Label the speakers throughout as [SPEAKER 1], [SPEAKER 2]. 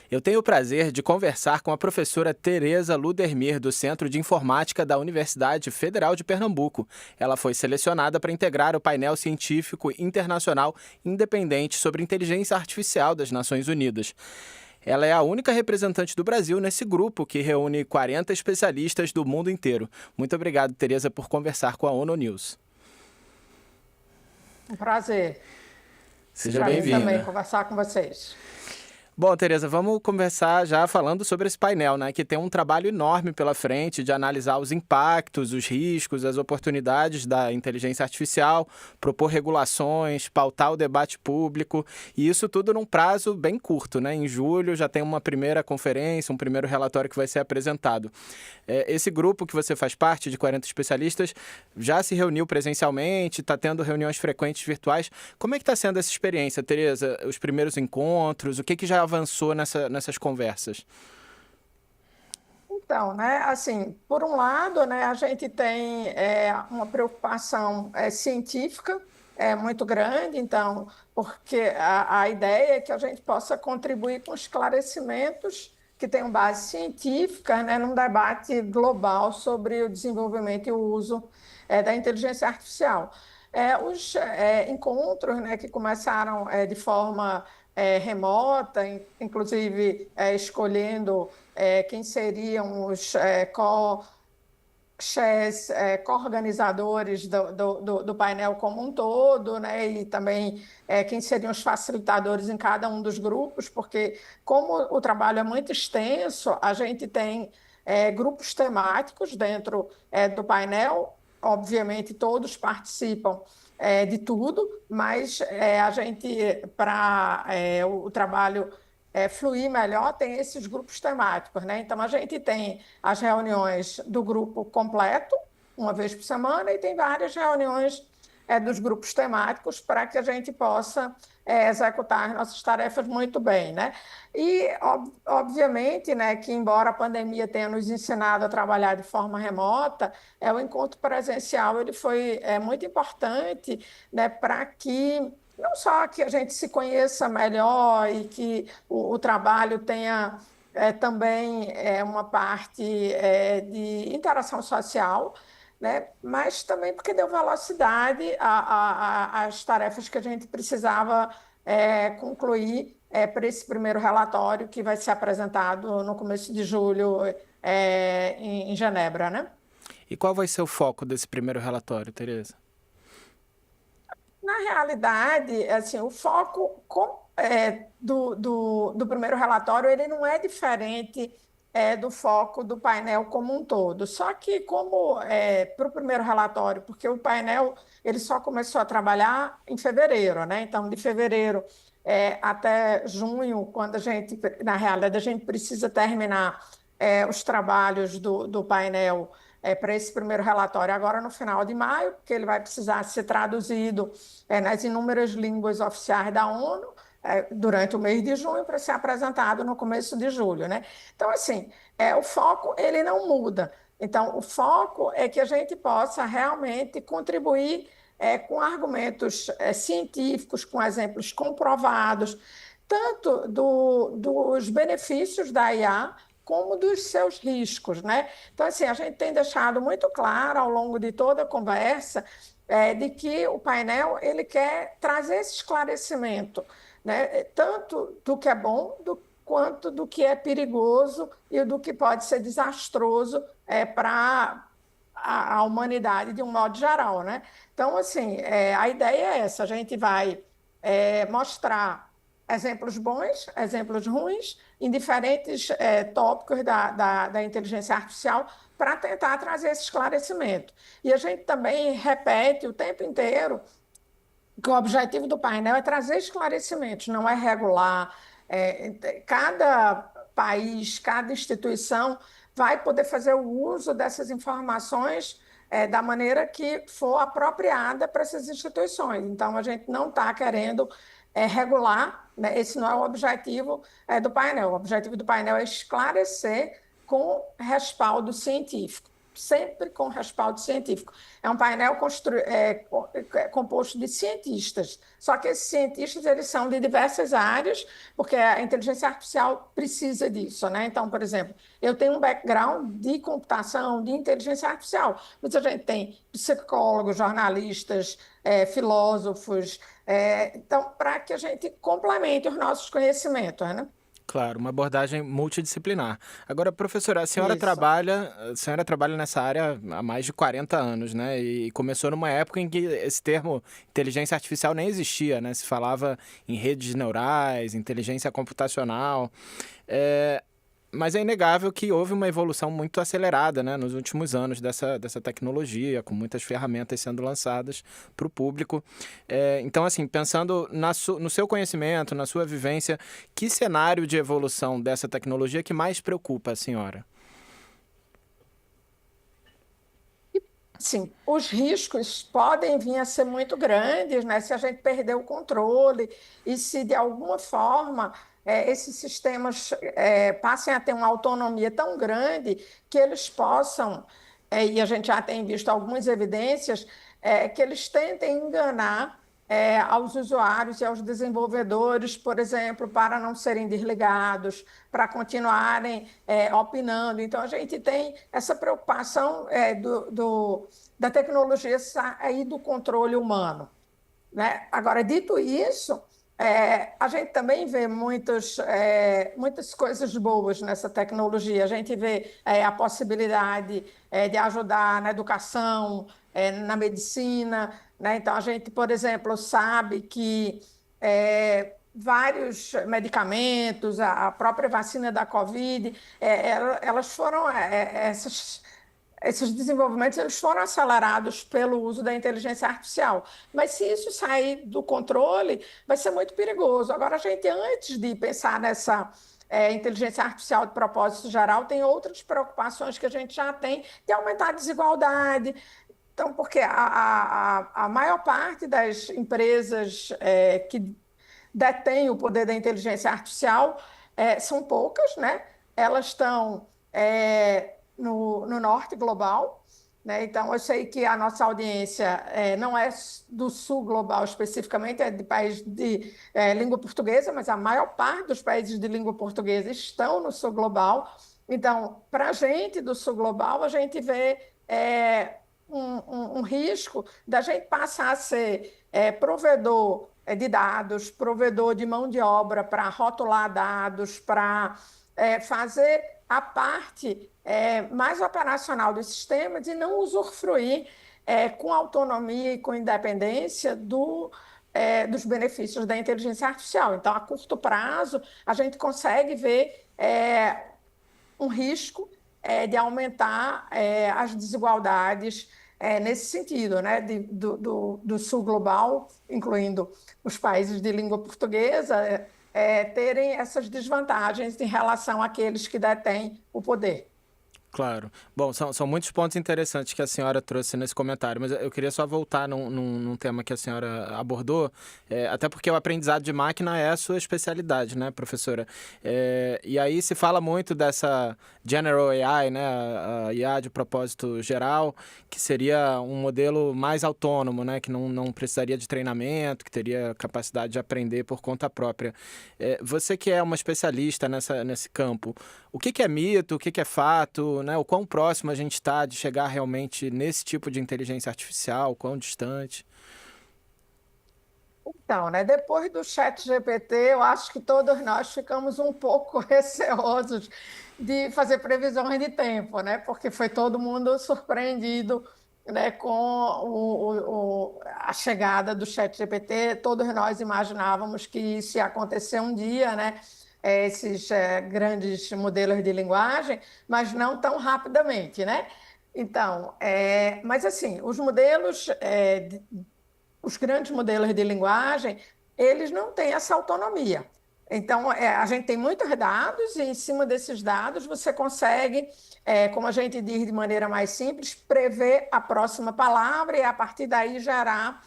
[SPEAKER 1] Eu tenho o prazer de conversar com a professora Tereza Ludermir, do Centro de Informática da Universidade Federal de Pernambuco. Ela foi selecionada para integrar o painel científico internacional independente sobre inteligência artificial das Nações Unidas. Ela é a única representante do Brasil nesse grupo que reúne 40 especialistas do mundo inteiro. Muito obrigado, Tereza, por conversar com a ONU News.
[SPEAKER 2] Um prazer.
[SPEAKER 1] Seja
[SPEAKER 2] Para mim também
[SPEAKER 1] bem-vinda.
[SPEAKER 2] conversar com vocês.
[SPEAKER 1] Bom, Tereza, vamos começar já falando sobre esse painel, né? Que tem um trabalho enorme pela frente de analisar os impactos, os riscos, as oportunidades da inteligência artificial, propor regulações, pautar o debate público, e isso tudo num prazo bem curto, né? Em julho já tem uma primeira conferência, um primeiro relatório que vai ser apresentado. Esse grupo que você faz parte, de 40 especialistas, já se reuniu presencialmente, está tendo reuniões frequentes virtuais. Como é que está sendo essa experiência, Tereza? Os primeiros encontros, o que já avançou nessas conversas?
[SPEAKER 2] Então, né, assim, por um lado, né, a gente tem uma preocupação científica muito grande, então, porque a ideia é que a gente possa contribuir com esclarecimentos que tenham base científica, né, num debate global sobre o desenvolvimento e o uso da inteligência artificial. Os encontros, né, que começaram de forma remota, inclusive escolhendo quem seriam os co-organizadores do painel como um todo, né? E também quem seriam os facilitadores em cada um dos grupos, porque como o trabalho é muito extenso, a gente tem grupos temáticos dentro do painel, obviamente todos participam de tudo, mas a gente, para o trabalho fluir melhor, tem esses grupos temáticos, né? Então, a gente tem as reuniões do grupo completo, uma vez por semana, e tem várias reuniões dos grupos temáticos para que a gente possa executar as nossas tarefas muito bem, né? E, obviamente, né, que embora a pandemia tenha nos ensinado a trabalhar de forma remota, o encontro presencial ele foi muito importante, né, para que não só que a gente se conheça melhor e que o trabalho tenha também uma parte de interação social, né? Mas também porque deu velocidade às tarefas que a gente precisava concluir para esse primeiro relatório que vai ser apresentado no começo de julho em Genebra, né?
[SPEAKER 1] E qual vai ser o foco desse primeiro relatório, Tereza?
[SPEAKER 2] Na realidade, assim, o foco do primeiro relatório ele não é diferente do foco do painel como um todo. Só que como para o primeiro relatório, porque o painel ele só começou a trabalhar em fevereiro, né? Então, de fevereiro até junho, quando a gente, na realidade, a gente precisa terminar os trabalhos do painel para esse primeiro relatório agora no final de maio, porque ele vai precisar ser traduzido nas inúmeras línguas oficiais da ONU durante o mês de junho para ser apresentado no começo de julho, né? Então, assim, o foco ele não muda. Então, o foco é que a gente possa realmente contribuir com argumentos científicos, com exemplos comprovados, tanto dos benefícios da IA, como dos seus riscos, né? Então, assim, a gente tem deixado muito claro ao longo de toda a conversa de que o painel ele quer trazer esse esclarecimento, né? Tanto do que é bom quanto do que é perigoso e do que pode ser desastroso para a humanidade de um modo geral, né? Então, assim, a ideia é essa, a gente vai mostrar exemplos bons, exemplos ruins, em diferentes tópicos da inteligência artificial para tentar trazer esse esclarecimento. E a gente também repete o tempo inteiro que o objetivo do painel é trazer esclarecimentos, não é regular. Cada país, cada instituição vai poder fazer o uso dessas informações da maneira que for apropriada para essas instituições. Então, a gente não está querendo regular, né? Esse não é o objetivo do painel. O objetivo do painel é esclarecer com respaldo científico. sempre com respaldo científico. É um painel composto de cientistas, só que esses cientistas eles são de diversas áreas, porque a inteligência artificial precisa disso, né? Então, por exemplo, eu tenho um background de computação, de inteligência artificial, mas a gente tem psicólogos, jornalistas, filósofos, então, para que a gente complemente os nossos conhecimentos, né?
[SPEAKER 1] Claro, uma abordagem multidisciplinar. Agora, professora,
[SPEAKER 2] Isso.
[SPEAKER 1] a senhora trabalha nessa área há mais de 40 anos, né? E começou numa época em que esse termo inteligência artificial nem existia, né? Se falava em redes neurais, inteligência computacional. É, mas é inegável que houve uma evolução muito acelerada, né, nos últimos anos dessa tecnologia, com muitas ferramentas sendo lançadas para o público. Então, assim, pensando no seu conhecimento, na sua vivência, que cenário de evolução dessa tecnologia que mais preocupa a senhora?
[SPEAKER 2] Sim, os riscos podem vir a ser muito grandes, né, se a gente perder o controle e se, de alguma forma, esses sistemas passem a ter uma autonomia tão grande que eles possam, e a gente já tem visto algumas evidências, que eles tentem enganar aos usuários e aos desenvolvedores, por exemplo, para não serem desligados, para continuarem opinando. Então, a gente tem essa preocupação da tecnologia sair do controle humano, né? Agora, dito isso, a gente também vê muitas coisas boas nessa tecnologia. A gente vê a possibilidade de ajudar na educação, na medicina, né? Então, a gente, por exemplo, sabe que vários medicamentos, a própria vacina da Covid, elas foram, esses desenvolvimentos eles foram acelerados pelo uso da inteligência artificial. Mas se isso sair do controle, vai ser muito perigoso. Agora, a gente, antes de pensar nessa inteligência artificial de propósito geral, tem outras preocupações que a gente já tem de aumentar a desigualdade. Então, porque a maior parte das empresas que detêm o poder da inteligência artificial são poucas, né? Elas estão no norte global, né? Então, eu sei que a nossa audiência não é do sul global especificamente, é de país de língua portuguesa, mas a maior parte dos países de língua portuguesa estão no sul global. Então, para a gente do sul global, a gente vê um risco da gente passar a ser provedor de dados, provedor de mão de obra para rotular dados, para fazer a parte mais operacional dos sistemas e não usufruir com autonomia e com independência dos benefícios da inteligência artificial. Então, a curto prazo, a gente consegue ver um risco de aumentar as desigualdades nesse sentido, né? Do sul global, incluindo os países de língua portuguesa, terem essas desvantagens em relação àqueles que detêm o poder.
[SPEAKER 1] Claro. Bom, são muitos pontos interessantes que a senhora trouxe nesse comentário, mas eu queria só voltar num tema que a senhora abordou, até porque o aprendizado de máquina é a sua especialidade, né, professora? E aí se fala muito dessa General AI, né, a IA de propósito geral, que seria um modelo mais autônomo, né, que não precisaria de treinamento, que teria capacidade de aprender por conta própria. Você que é uma especialista nesse campo, o que é mito, o que é fato, né? O quão próximo a gente está de chegar realmente nesse tipo de inteligência artificial, o quão distante?
[SPEAKER 2] Então, né, depois do chat GPT, eu acho que todos nós ficamos um pouco receosos de fazer previsões de tempo, né? Porque foi todo mundo surpreendido, né, com a chegada do chat GPT. Todos nós imaginávamos que isso ia acontecer um dia, né? Esses grandes modelos de linguagem, mas não tão rapidamente, né? Então, mas assim, os grandes modelos de linguagem, eles não têm essa autonomia. Então, a gente tem muitos dados e, em cima desses dados, você consegue, como a gente diz de maneira mais simples, prever a próxima palavra e, a partir daí, gerar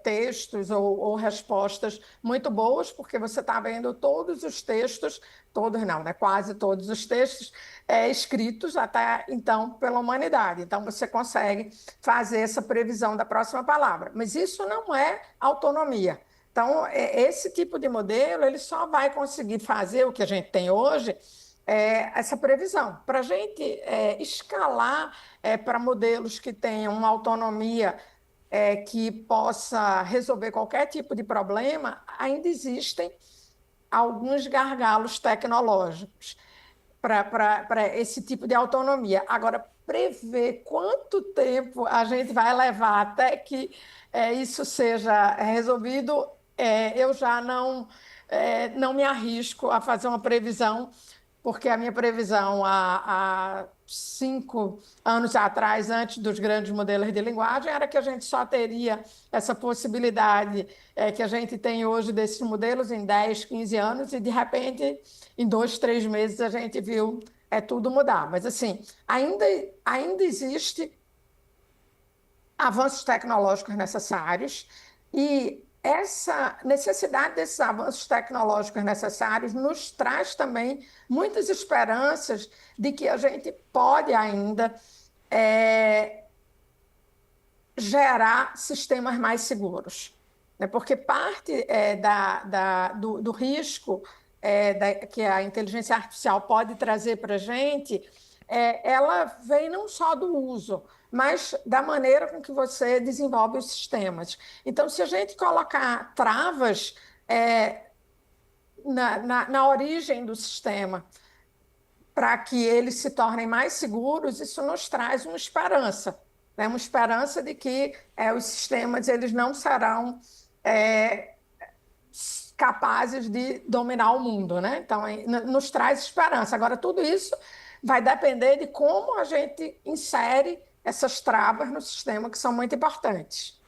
[SPEAKER 2] textos ou respostas muito boas, porque você está vendo todos os textos, todos não, né? Quase todos os textos escritos até então pela humanidade. Então, você consegue fazer essa previsão da próxima palavra. Mas isso não é autonomia. Então, esse tipo de modelo ele só vai conseguir fazer o que a gente tem hoje, essa previsão. Para a gente escalar para modelos que tenham uma autonomia que possa resolver qualquer tipo de problema, ainda existem alguns gargalos tecnológicos para esse tipo de autonomia. Agora, prever quanto tempo a gente vai levar até que isso seja resolvido, eu já não me arrisco a fazer uma previsão, porque a minha previsão há 5 anos atrás, antes dos grandes modelos de linguagem, era que a gente só teria essa possibilidade que a gente tem hoje desses modelos em 10, 15 anos, e de repente, em 2, 3 meses, a gente viu tudo mudar. Mas, assim, ainda existe avanços tecnológicos necessários, e essa necessidade desses avanços tecnológicos necessários nos traz também muitas esperanças de que a gente pode ainda gerar sistemas mais seguros, né? Porque parte do risco que a inteligência artificial pode trazer para a gente, ela vem não só do uso, mas da maneira com que você desenvolve os sistemas. Então, se a gente colocar travas na origem do sistema para que eles se tornem mais seguros, isso nos traz uma esperança, né? Uma esperança de que os sistemas eles não serão capazes de dominar o mundo, né? Então, nos traz esperança. Agora, tudo isso vai depender de como a gente insere essas travas no sistema, que são muito importantes.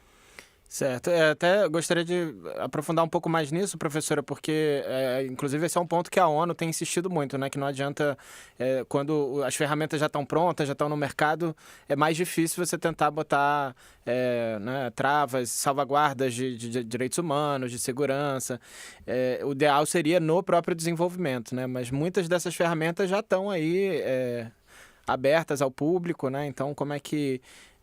[SPEAKER 1] Certo. Até gostaria de aprofundar um pouco mais nisso, professora, porque, inclusive, esse é um ponto que a ONU tem insistido muito, né? Que não adianta, quando as ferramentas já estão prontas, já estão no mercado, é mais difícil você tentar botar né, travas, salvaguardas de direitos humanos, de segurança. O ideal seria no próprio desenvolvimento, né? Mas muitas dessas ferramentas já estão aí abertas ao público, né? Então, como é que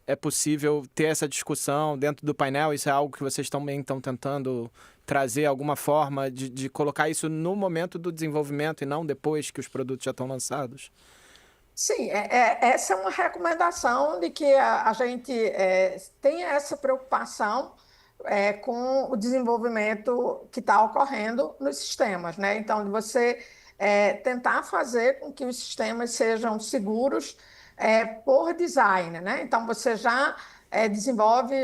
[SPEAKER 1] é possível ter essa discussão dentro do painel? Isso é algo que vocês também estão tentando trazer alguma forma de colocar isso no momento do desenvolvimento e não depois que os produtos já estão lançados?
[SPEAKER 2] Sim, essa é uma recomendação de que a gente tenha essa preocupação com o desenvolvimento que está ocorrendo nos sistemas, né? Então, de você tentar fazer com que os sistemas sejam seguros por design, né? Então, você já desenvolve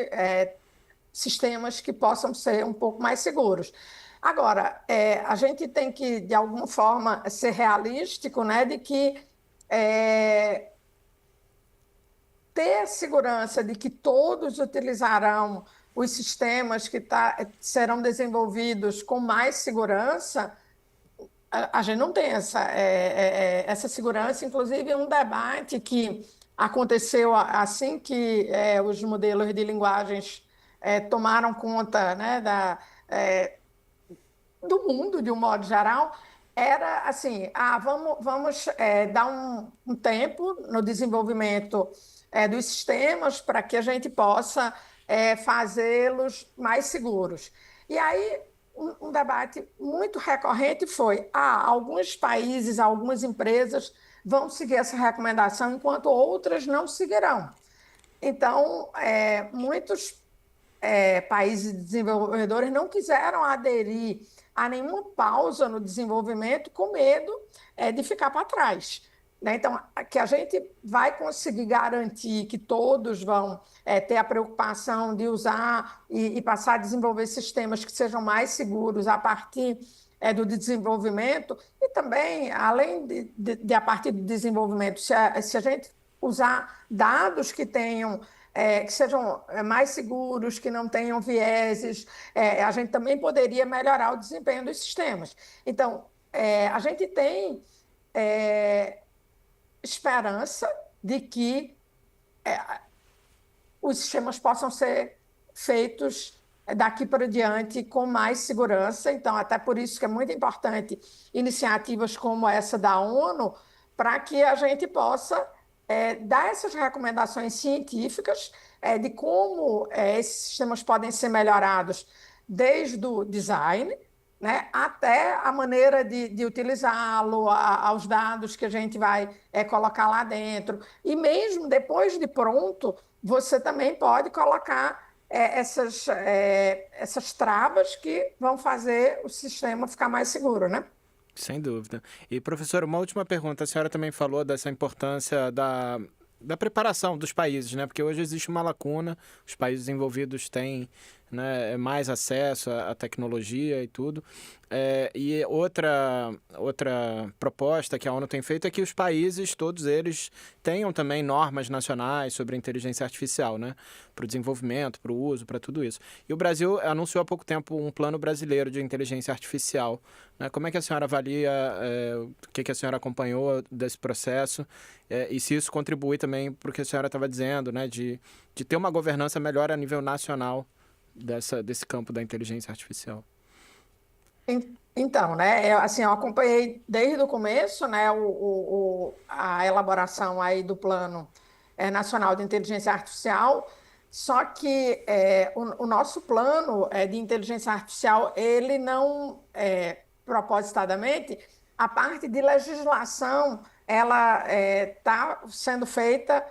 [SPEAKER 2] sistemas que possam ser um pouco mais seguros. Agora, a gente tem que, de alguma forma, ser realístico, né? De que ter a segurança de que todos utilizarão os sistemas que serão desenvolvidos com mais segurança, a gente não tem essa segurança. Inclusive, um debate que aconteceu assim que os modelos de linguagens tomaram conta, né, do mundo, de um modo geral, era assim: vamos dar um tempo no desenvolvimento dos sistemas para que a gente possa fazê-los mais seguros. E aí, um debate muito recorrente foi: alguns países, algumas empresas vão seguir essa recomendação, enquanto outras não seguirão. Então, muitos países desenvolvedores não quiseram aderir a nenhuma pausa no desenvolvimento, com medo de ficar para trás, né? Então, que a gente vai conseguir garantir que todos vão ter a preocupação de usar e passar a desenvolver sistemas que sejam mais seguros a partir do desenvolvimento, e também, além de a partir do desenvolvimento, se a gente usar dados que tenham que sejam mais seguros, que não tenham vieses, a gente também poderia melhorar o desempenho dos sistemas. Então, a gente tem esperança de que os sistemas possam ser feitos daqui para diante com mais segurança. Então, até por isso que é muito importante iniciativas como essa da ONU, para que a gente possa dar essas recomendações científicas de como esses sistemas podem ser melhorados desde o design, né, até a maneira de utilizá-lo, aos dados que a gente vai colocar lá dentro. E mesmo depois de pronto, você também pode colocar essas travas que vão fazer o sistema ficar mais seguro, né?
[SPEAKER 1] Sem dúvida. E, professor, uma última pergunta. A senhora também falou dessa importância da preparação dos países, né? Porque hoje existe uma lacuna, os países envolvidos têm, né, mais acesso à tecnologia e tudo. E outra proposta que a ONU tem feito é que os países, todos eles, tenham também normas nacionais sobre a inteligência artificial, né? Para o desenvolvimento, para o uso, para tudo isso. E o Brasil anunciou há pouco tempo um plano brasileiro de inteligência artificial, né? Como é que a senhora avalia, o que a senhora acompanhou desse processo, e se isso contribui também para o que a senhora estava dizendo, né? De ter uma governança melhor a nível nacional desse campo da inteligência artificial.
[SPEAKER 2] Então, né, assim, eu acompanhei desde o começo, né, a elaboração aí do Plano Nacional de Inteligência Artificial, só que o nosso plano de inteligência artificial, ele não, propositadamente, a parte de legislação, ela está sendo feita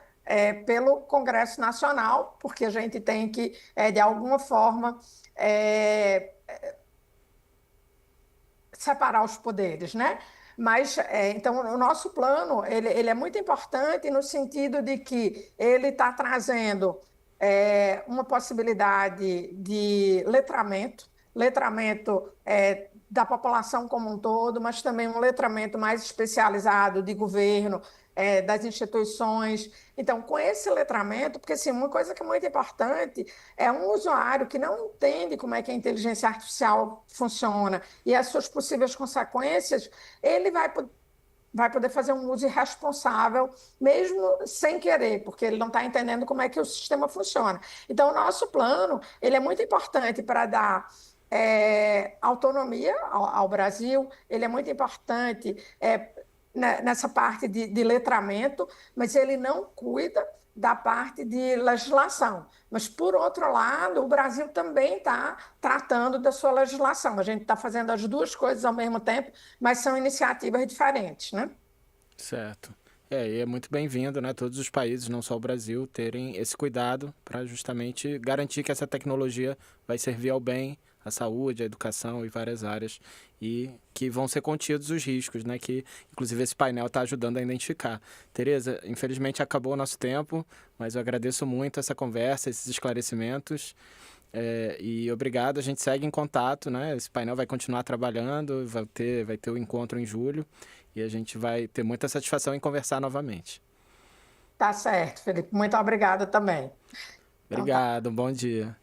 [SPEAKER 2] pelo Congresso Nacional, porque a gente tem que, de alguma forma, separar os poderes, né? Mas, então, o nosso plano, ele é muito importante no sentido de que ele está trazendo uma possibilidade de letramento da população como um todo, mas também um letramento mais especializado de governo, das instituições. Então, com esse letramento, porque assim, uma coisa que é muito importante é um usuário que não entende como é que a inteligência artificial funciona e as suas possíveis consequências, ele vai poder fazer um uso irresponsável, mesmo sem querer, porque ele não está entendendo como é que o sistema funciona. Então, o nosso plano ele é muito importante para dar autonomia ao Brasil, ele é muito importante nessa parte de letramento, mas ele não cuida da parte de legislação. Mas, por outro lado, o Brasil também está tratando da sua legislação. A gente está fazendo as duas coisas ao mesmo tempo, mas são iniciativas diferentes, né?
[SPEAKER 1] Certo. E é muito bem-vindo, né? Todos os países, não só o Brasil, terem esse cuidado para justamente garantir que essa tecnologia vai servir ao bem, à saúde, à educação e várias áreas, e que vão ser contidos os riscos, né? Que, inclusive, esse painel está ajudando a identificar. Tereza, infelizmente acabou o nosso tempo, mas eu agradeço muito essa conversa, esses esclarecimentos. E obrigado, a gente segue em contato, né? Esse painel vai continuar trabalhando, vai ter o encontro em julho e a gente vai ter muita satisfação em conversar novamente.
[SPEAKER 2] Tá certo, Felipe. Muito obrigada também. Então, tá.
[SPEAKER 1] Obrigado, um bom dia.